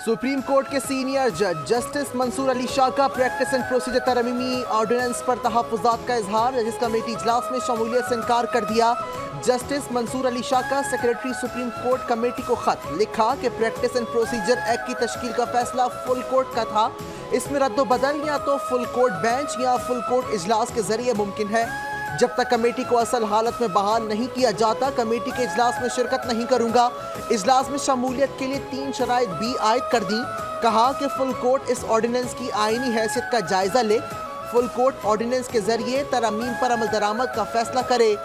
Supreme court के senior जज justice Mansoor Ali Shah का प्रैक्टिस एंड प्रोसीजर तरमीमी ऑर्डिनेंस पर तहफ़्फ़ुज़ात का इजहार। जजिस कमेटी इजलास में शमूलियत से इनकार कर दिया। जस्टिस मंसूर अली शाह का सेक्रेटरी सुप्रीम कोर्ट कमेटी को खत लिखा कि प्रैक्टिस एंड प्रोसीजर एक्ट की तश्कील का फैसला फुल कोर्ट का था। इसमें रद्द बदल या तो फुल कोर्ट बेंच या फुल कोर्ट इजलास के जरिए मुमकिन है। जब तक कमेटी को असल हालत में बहाल नहीं किया जाता, कमेटी के इजलास में शिरकत नहीं करूंगा। इजलास में शमूलियत के लिए 3 शराइत भी आयद कर दी। कहा कि फुल कोर्ट इस ऑर्डिनेंस की आईनी हैसियत का जायजा ले, फुल कोर्ट ऑर्डिनेंस के जरिए तरमीम पर अमल दरामद का फैसला करे।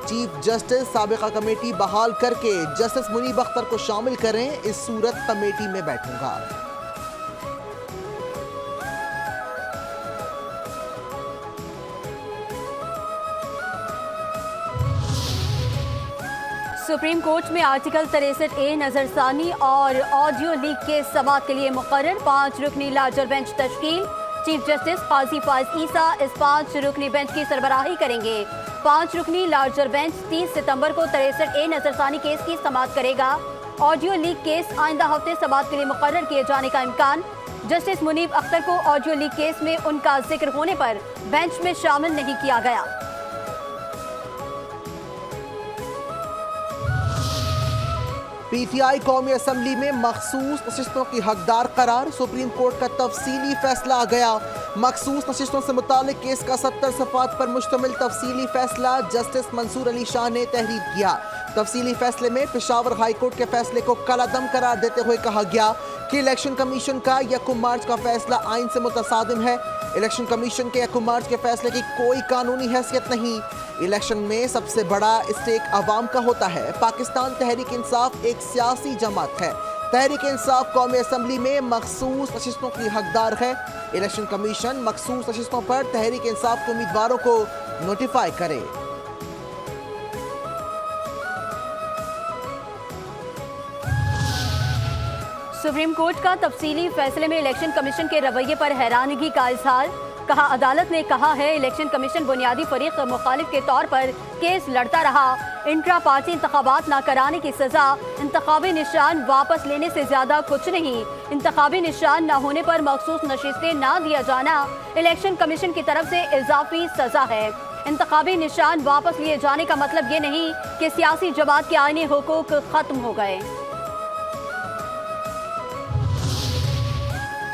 चीफ जस्टिस साबिका कमेटी बहाल करके जस्टिस मुनीब अख्तर को शामिल करें। इस सूरत कमेटी में बैठूंगा। सुप्रीम कोर्ट में आर्टिकल 63A नजरसानी और ऑडियो लीक के समाअत के लिए मुकर्रर 5 रुकनी लार्जर बेंच तश्कील। चीफ जस्टिस काजी फाइज ईसा इस 5 रुकनी बेंच की सरबराही करेंगे। 5 रुकनी लार्जर बेंच 30 सितंबर को 63A नजरसानी केस की समाअत करेगा। ऑडियो लीक केस आइंदा हफ्ते समाअत के लिए मुकर्रर किए जाने का इम्कान। जस्टिस मुनीब अख्तर को ऑडियो लीक केस में उनका जिक्र होने पर बेंच में शामिल नहीं किया गया। पीटीआई कौमी असम्बली में मखसूस नशिस्तों की हकदार करार। सुप्रीम कोर्ट का तफसीली फैसला आ गया। मखसूस नशिस्तों से मुतालिक केस का 70 सफ़ात पर मुश्तमिल तफसीली फैसला जस्टिस मंसूर अली शाह ने तहरीर किया। तफसीली फैसले में पेशावर हाई कोर्ट के फैसले को कलादम करार देते हुए कहा गया कि इलेक्शन कमीशन का 1 मार्च का फैसला आइन से मुतसादिम है। इलेक्शन कमीशन के 1 मार्च के फैसले की कोई कानूनी हैसियत नहीं। इलेक्शन में सबसे बड़ा स्टेक अवाम का होता है। पाकिस्तान तहरीक इंसाफ एक सियासी जमात है। तहरीक इंसाफ कौमी असम्बली में मखसूस नशिस्तों की हकदार है। इलेक्शन कमीशन मखसूस नशिस्तों पर तहरीक इंसाफ के उम्मीदवारों को नोटिफाई करे। सुप्रीम कोर्ट का तफसीली फैसले में इलेक्शन कमीशन के रवैये पर हैरानगी का इजहार। कहा, अदालत ने कहा है इलेक्शन कमीशन बुनियादी फरीक मुखालिफ के तौर पर केस लड़ता रहा। इंट्रा पार्टी इंतखाबात ना कराने की सजा इंतखाबी निशान वापस लेने से ज्यादा कुछ नहीं। इंतखाबी निशान ना होने पर मखसूस नशिस्तें ना दिया जाना इलेक्शन कमीशन की तरफ से इजाफी सजा है। इंतखाबी निशान वापस लिए जाने का मतलब ये नहीं कि सियासी जमात के आईनी हुकूक खत्म हो गए।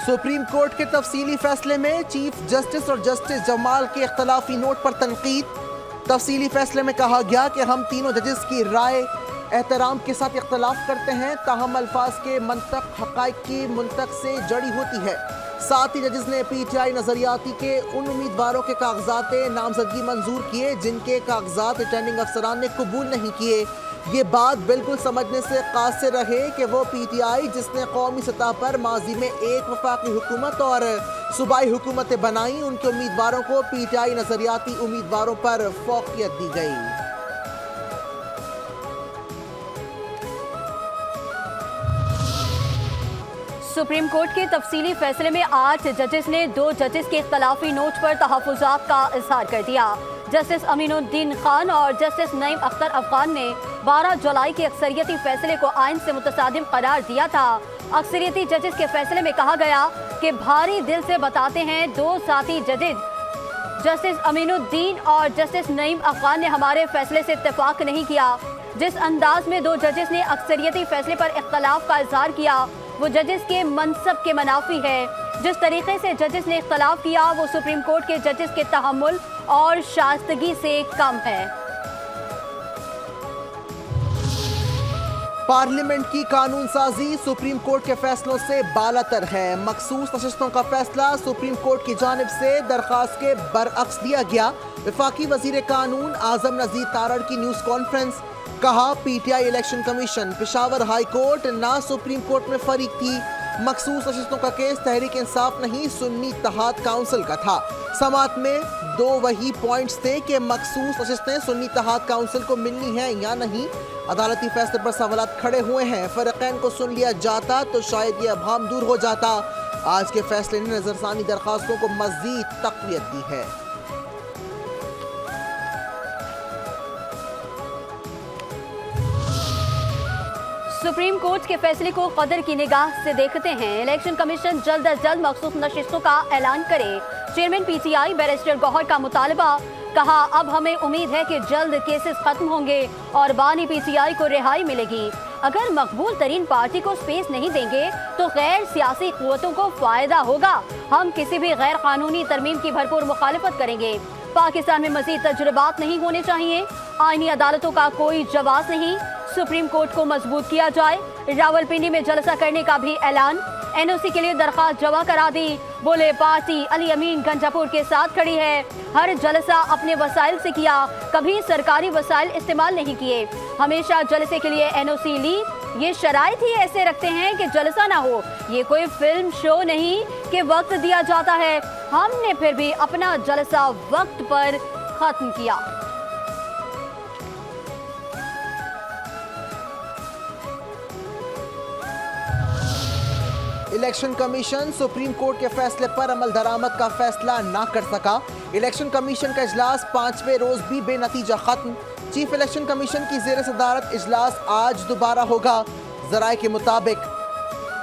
सुप्रीम कोर्ट के तफसीली फैसले में चीफ जस्टिस और जस्टिस जमाल के इख्तलाफी नोट पर तनकीद। तफसीली फैसले में कहा गया कि हम तीनों जजेस की राय एहतराम के साथ इख्तलाफ करते हैं, ताहम अल्फाज के मंतक हक़ाइक़ की मुंतक से जड़ी होती है। साथ ही जजेस ने पीटीआई नजरियाती के उन उम्मीदवारों के कागजात नामजदगी मंजूर किए जिनके कागजात रिटर्निंग अफसरान ने कबूल नहीं किए। ये बात बिल्कुल समझने से कासिर रहे कि वो पीटीआई जिसने कौमी सतह पर माजी में एक वफाकी हुकूमत और सूबाई हुकूमतें बनाई, उनके उम्मीदवारों को पीटीआई नजरियाती उम्मीदवारों पर फौकियत दी गई। सुप्रीम कोर्ट के तफसीली फैसले में 8 जजेस ने 2 जजेस के इख्तलाफी नोट पर तहफ़्फ़ुज़ात का इजहार कर दिया। जस्टिस अमीनुद्दीन खान और जस्टिस नईम अख्तर अफगान ने 12 जुलाई के अक्सरियती फैसले को आइन से मुतसादिम करार दिया था। अक्सरियती जजेस के फैसले में कहा गया कि भारी दिल से बताते हैं 2 साथी जजेस जस्टिस अमीनुद्दीन और जस्टिस नईम अफगान ने हमारे फैसले से इत्तेफाक नहीं किया। जिस अंदाज में 2 जजेस ने अक्सरियती फैसले पर इख्तलाफ का इजहार किया वो जजेस के मनसब के मनाफी है। जिस तरीके से जजेस ने इख्तलाफ किया वो सुप्रीम कोर्ट के जजेस के तहम्मुल और शाइस्तगी से कम है। पार्लियामेंट की कानून साजी सुप्रीम कोर्ट के फैसलों से बालातर है। मखसूस नशिस्तों का फैसला सुप्रीम कोर्ट की जानिब से दरख्वास्त के बरअक्स दिया गया। वफाकी वजीर कानून आजम नजीर तारड़ की न्यूज़ कॉन्फ्रेंस। कहा, PTI election commission Peshawar high court ना सुप्रीम कोर्ट में फरीक थी। मखसूस नशिस्तों का केस तहरीक इंसाफ नहीं सुन्नी इत्तेहाद काउंसिल का था। समाअत में 2 वही पॉइंट्स थे कि मखसूस नशिस्तें सुन्नी इत्तेहाद काउंसिल को मिलनी है या नहीं। अदालती फैसले पर सवालात खड़े हुए हैं। फरीकैन को सुन लिया जाता तो शायद ये अभाम दूर हो जाता। आज के फैसले ने नजरसानी दरखास्तों को मजीद तक़वियत दी है। सुप्रीम कोर्ट के फैसले को कदर की निगाह से देखते हैं। इलेक्शन कमीशन जल्द अज जल्द मखसूस नशिस्तों का ऐलान करे। चेयरमैन पीटीआई बैरिस्टर गौहर का मुतालबा। कहा, अब हमें उम्मीद है कि जल्द केसेस खत्म होंगे और बानी पीटीआई को रिहाई मिलेगी। अगर मकबूल तरीन पार्टी को स्पेस नहीं देंगे तो गैर सियासी कुव्वतों को फायदा होगा। हम किसी भी गैर कानूनी तरमीम की भरपूर मुखालिफत करेंगे। पाकिस्तान में मजीद तजुर्बात नहीं होने चाहिए। आईनी अदालतों का कोई जवाब नहीं। सुप्रीम कोर्ट को मजबूत किया जाए। रावलपिंडी में जलसा करने का भी ऐलान। एनओसी के लिए दरख्वास्त जमा करा दी। बोले, पार्टी अली अमीन गंजापुर के साथ खड़ी है। हर जलसा अपने वसाइल से किया, कभी सरकारी वसाइल इस्तेमाल नहीं किए। हमेशा जलसे के लिए एनओसी ली। ये शराइत ही ऐसे रखते हैं कि जलसा ना हो। ये कोई फिल्म शो नहीं कि वक्त दिया जाता है। हमने फिर भी अपना जलसा वक्त पर खत्म किया। इलेक्शन कमीशन सुप्रीम कोर्ट के फैसले पर अमल दरामद का फैसला ना कर सका। इलेक्शन कमीशन का इजलास 5वें रोज भी बेनतीजा खत्म। चीफ इलेक्शन कमीशन की ज़ेर सदारत इजलास आज दोबारा होगा। ज़राए के मुताबिक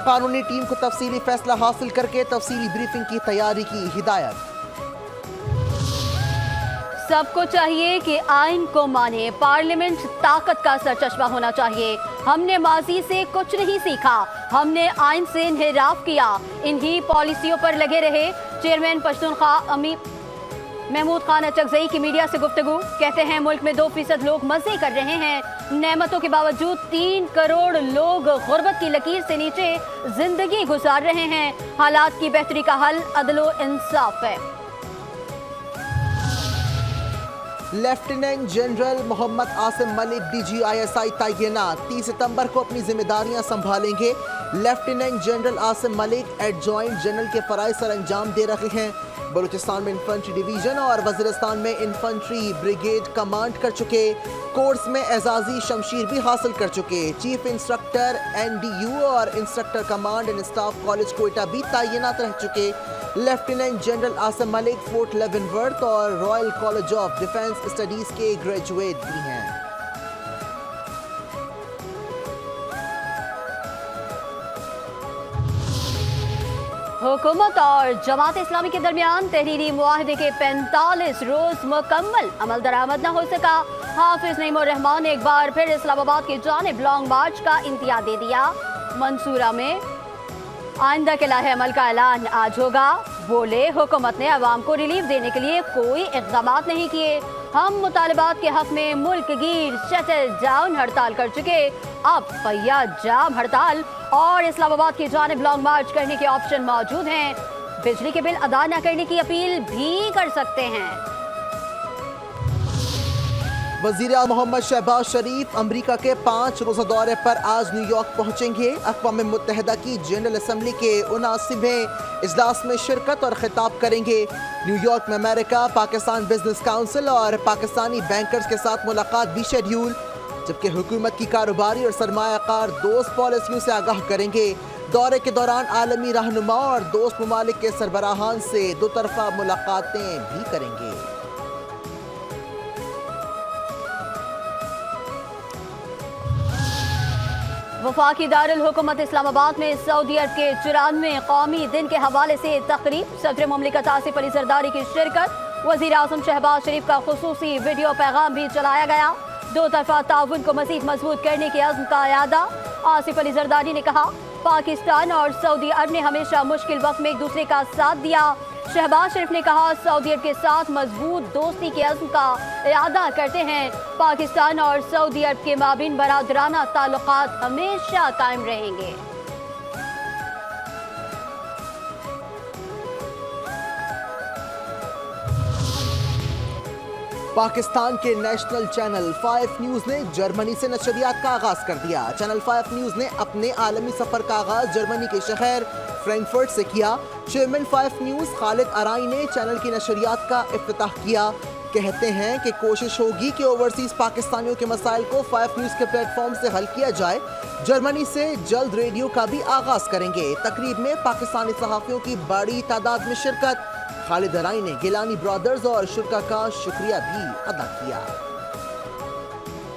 कानूनी टीम को तफसीली फैसला हासिल करके तफसीली ब्रीफिंग की तैयारी की हिदायत। सबको चाहिए कि आइन को माने। पार्लियामेंट ताकत का सरचश्मा होना चाहिए। हमने माजी से कुछ नहीं सीखा। हमने आइन से इन्हिराफ किया। इन्हीं पॉलिसियों पर लगे रहे। चेयरमैन पश्तूनख्वा अमी महमूद खान अचकजई की मीडिया से गुफ्तगू। कहते हैं, मुल्क में 2% लोग मजे कर रहे हैं। नेमतों के बावजूद 3 करोड़ लोग गुर्बत की लकीर से नीचे जिंदगी गुजार रहे हैं। हालात की बेहतरी का हल अदलो इंसाफ है। Lieutenant general Mohammad Asim Malik DGISI तैनात 30 सितंबर को अपनी जिम्मेदारियां संभालेंगे। Lieutenant general Asim Malik adjutant general के फराइज सर अंजाम दे रहे हैं। बलूचिस्तान में इन्फेंट्री डिवीजन और वजीरिस्तान में इन्फेंट्री ब्रिगेड कमांड कर चुके। कोर्स में एजाजी शमशीर भी हासिल कर चुके। चीफ इंस्ट्रक्टर NDU और instructor Command and Staff College Quetta भी तैनात रह चुके। Lieutenant general Asim Malik Fort Leavenworth और Royal College of Defence Studies के ग्रेजुएट भी हैं। हुकूमत और जमात इस्लामी के दरमियान तहरीरी मुआहदे के 45 रोज मुकम्मल। अमल दरामद न हो सका। हाफिज नईमुर रहमान ने एक बार फिर इस्लामाबाद की जानिब लॉन्ग मार्च का इंतहा दे दिया। मंसूरा में आइंदा के लाहे अमल का ऐलान आज होगा। बोले, हुकूमत ने अवाम को रिलीफ देने के लिए कोई इक़दाम नहीं किए। हम मुतालबात के हक में मुल्क गिर शटल डाउन हड़ताल कर चुके। अब पहिया जाम हड़ताल और इस्लामाबाद की जानिब लॉन्ग मार्च करने के ऑप्शन मौजूद हैं। बिजली के बिल अदा न करने की अपील भी कर सकते हैं। वज़ीर आज़म मोहम्मद शहबाज शरीफ अमरीका के 5 रोज़ा दौरे पर आज न्यूयॉर्क पहुंचेंगे। अक़वाम मुत्तहिदा की जनरल असम्बली के 79वें इजलास में शिरकत और खिताब करेंगे। न्यूयॉर्क में अमेरिका, पाकिस्तान बिजनेस काउंसिल और पाकिस्तानी बैंकर्स के साथ मुलाकात भी शेड्यूल। जबकि हुकूमत की कारोबारी और सरमायाकार दोस्त पॉलिसियों से आगाह करेंगे। दौरे के दौरान आलमी रहनुमा और दोस्त ममालिक के सरबराहान से दोतरफा मुलाकातें भी करेंगे। वफाकी दारुल हुकूमत इस्लामाबाद में सऊदी अरब के 94वें कौमी दिन के हवाले से तकरीब। सदर मुमलिकत आसिफ अली जरदारी की शिरकत। वज़ीर आज़म शहबाज शरीफ का खुसूसी वीडियो पैगाम भी चलाया गया। दो तरफा ताउन को मज़ीद मजबूत करने के अज़्म का यादा। आसिफ अली जरदारी ने कहा, पाकिस्तान और सऊदी अरब ने हमेशा मुश्किल वक्त में एक दूसरे का साथ दिया। शहबाज शरीफ ने कहा, सऊदी अरब के साथ मजबूत दोस्ती के अज़्म का इरादा करते हैं। पाकिस्तान और सऊदी अरब के माबीन बरादराना ताल्लुकात हमेशा कायम रहेंगे। पाकिस्तान के नेशनल चैनल 5 न्यूज़ ने जर्मनी से नशरियात का आगाज़ कर दिया। चैनल 5 न्यूज़ ने अपने आलमी सफ़र का आगाज़ जर्मनी के शहर फ्रैंकफर्ट से किया। चेयरमैन 5 न्यूज़ खालिद अराई ने चैनल की नशरियात का इफ्तिताह किया। कहते हैं कि कोशिश होगी कि ओवरसीज़ पाकिस्तानियों के मसाइल को 5 न्यूज़ के प्लेटफॉर्म से हल किया जाए। जर्मनी से जल्द रेडियो का भी आगाज़ करेंगे। तकरीब में पाकिस्तानी सहाफ़ियों की बड़ी तादाद में शिरकत। खालिद अराई ने गिलानी ब्रदर्स और शुरा का शुक्रिया भी अदा किया।